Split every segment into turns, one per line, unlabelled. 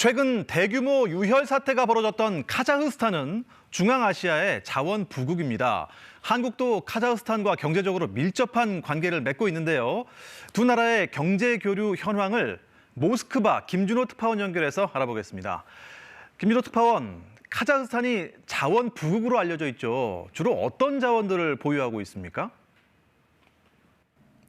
최근 대규모 유혈 사태가 벌어졌던 카자흐스탄은 중앙아시아의 자원 부국입니다. 한국도 카자흐스탄과 경제적으로 밀접한 관계를 맺고 있는데요. 두 나라의 경제 교류 현황을 모스크바 김준호 특파원 연결해서 알아보겠습니다. 김준호 특파원, 카자흐스탄이 자원 부국으로 알려져 있죠. 주로 어떤 자원들을 보유하고 있습니까?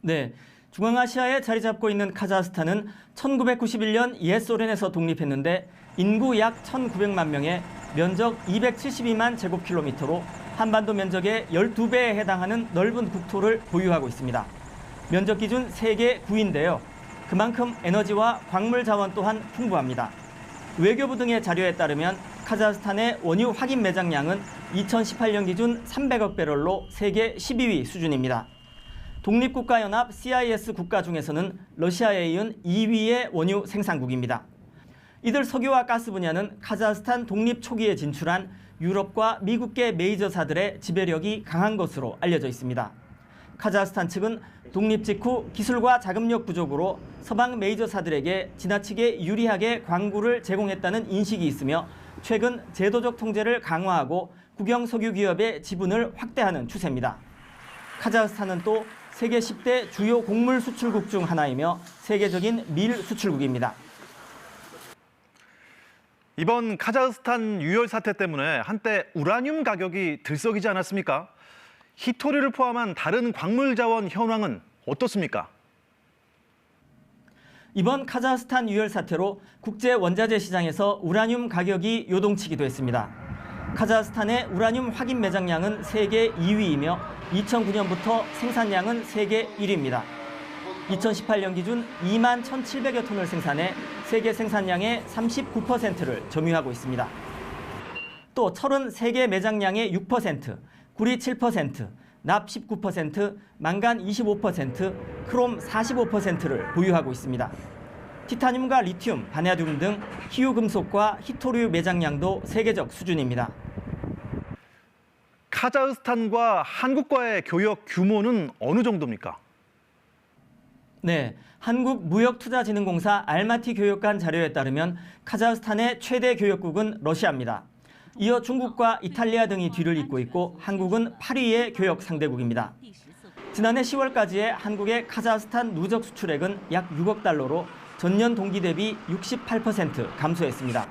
네, 중앙아시아에 자리 잡고 있는 카자흐스탄은 1991년 옛소련에서 독립했는데 인구 약 1,900만 명에 면적 272만 제곱킬로미터로 한반도 면적의 12배에 해당하는 넓은 국토를 보유하고 있습니다. 면적 기준 세계 9위인데요. 그만큼 에너지와 광물 자원 또한 풍부합니다. 외교부 등의 자료에 따르면 카자흐스탄의 원유 확인 매장량은 2018년 기준 300억 배럴로 세계 12위 수준입니다. 독립국가연합 CIS 국가 중에서는 러시아에 이은 2위의 원유 생산국입니다. 이들 석유와 가스 분야는 카자흐스탄 독립 초기에 진출한 유럽과 미국계 메이저사들의 지배력이 강한 것으로 알려져 있습니다. 카자흐스탄 측은 독립 직후 기술과 자금력 부족으로 서방 메이저사들에게 지나치게 유리하게 광구를 제공했다는 인식이 있으며 최근 제도적 통제를 강화하고 국영 석유 기업의 지분을 확대하는 추세입니다. 카자흐스탄은 또 세계 10대 주요 곡물 수출국 중 하나이며 세계적인 밀 수출국입니다.
이번 카자흐스탄 유혈 사태 때문에 한때 우라늄 가격이 들썩이지 않았습니까? 히토류를 포함한 다른 광물 자원 현황은 어떻습니까?
이번 카자흐스탄 유혈 사태로 국제 원자재 시장에서 우라늄 가격이 요동치기도 했습니다. 카자흐스탄의 우라늄 확인 매장량은 세계 2위이며 2009년부터 생산량은 세계 1위입니다. 2018년 기준 2만 1,700여 톤을 생산해 세계 생산량의 39%를 점유하고 있습니다. 또 철은 세계 매장량의 6%, 구리 7%, 납 19%, 망간 25%, 크롬 45%를 보유하고 있습니다. 티타늄과 리튬, 바나듐 등 희유 금속과 히토류 매장량도 세계적 수준입니다.
카자흐스탄과 한국과의 교역 규모는 어느 정도입니까?
네, 한국무역투자진흥공사 알마티 교역관 자료에 따르면 카자흐스탄의 최대 교역국은 러시아입니다. 이어 중국과 이탈리아 등이 뒤를 잇고 있고 한국은 8위의 교역 상대국입니다. 지난해 10월까지의 한국의 카자흐스탄 누적 수출액은 약 6억 달러로 전년 동기 대비 68% 감소했습니다.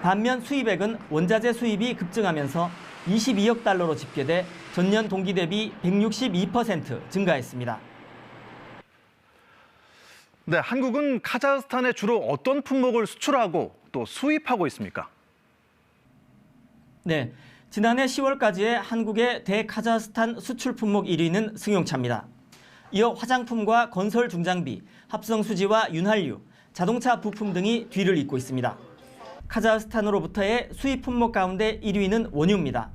반면 수입액은 원자재 수입이 급증하면서 22억 달러로 집계돼 전년 동기 대비 162% 증가했습니다.
네, 한국은 카자흐스탄에 주로 어떤 품목을 수출하고 또 수입하고 있습니까?
네, 지난해 10월까지의 한국의 대카자흐스탄 수출 품목 1위는 승용차입니다. 이어 화장품과 건설 중장비, 합성 수지와 윤활유, 자동차 부품 등이 뒤를 잇고 있습니다. 카자흐스탄으로부터의 수입 품목 가운데 1위는 원유입니다.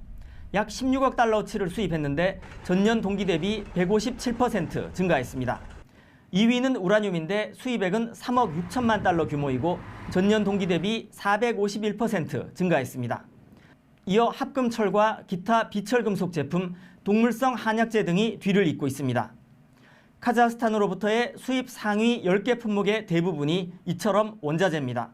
약 16억 달러치를 수입했는데 전년 동기 대비 157% 증가했습니다. 2위는 우라늄인데 수입액은 3억 6천만 달러 규모이고 전년 동기 대비 451% 증가했습니다. 이어 합금철과 기타 비철금속 제품, 동물성 한약재 등이 뒤를 잇고 있습니다. 카자흐스탄으로부터의 수입 상위 10개 품목의 대부분이 이처럼 원자재입니다.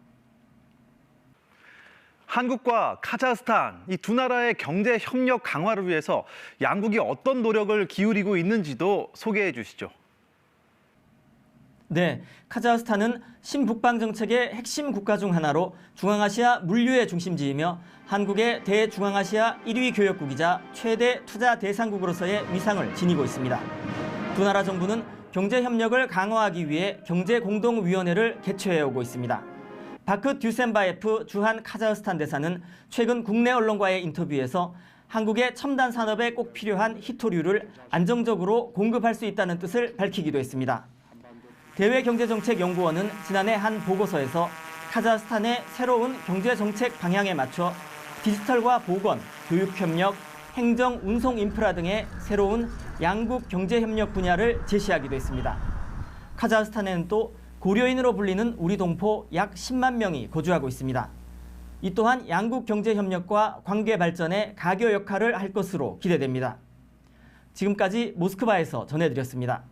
한국과 카자흐스탄, 이 두 나라의 경제 협력 강화를 위해서 양국이 어떤 노력을 기울이고 있는지도 소개해 주시죠.
네, 카자흐스탄은 신북방 정책의 핵심 국가 중 하나로 중앙아시아 물류의 중심지이며 한국의 대중앙아시아 1위 교역국이자 최대 투자 대상국으로서의 위상을 지니고 있습니다. 두 나라 정부는 경제 협력을 강화하기 위해 경제공동위원회를 개최해오고 있습니다. 바크 듀센바예프 주한 카자흐스탄 대사는 최근 국내 언론과의 인터뷰에서 한국의 첨단 산업에 꼭 필요한 히토류를 안정적으로 공급할 수 있다는 뜻을 밝히기도 했습니다. 대외경제정책연구원은 지난해 한 보고서에서 카자흐스탄의 새로운 경제정책 방향에 맞춰 디지털과 보건, 교육협력, 행정, 운송 인프라 등의 새로운 양국 경제협력 분야를 제시하기도 했습니다. 카자흐스탄에는 또 고려인으로 불리는 우리 동포 약 10만 명이 거주하고 있습니다. 이 또한 양국 경제협력과 관계 발전에 가교 역할을 할 것으로 기대됩니다. 지금까지 모스크바에서 전해드렸습니다.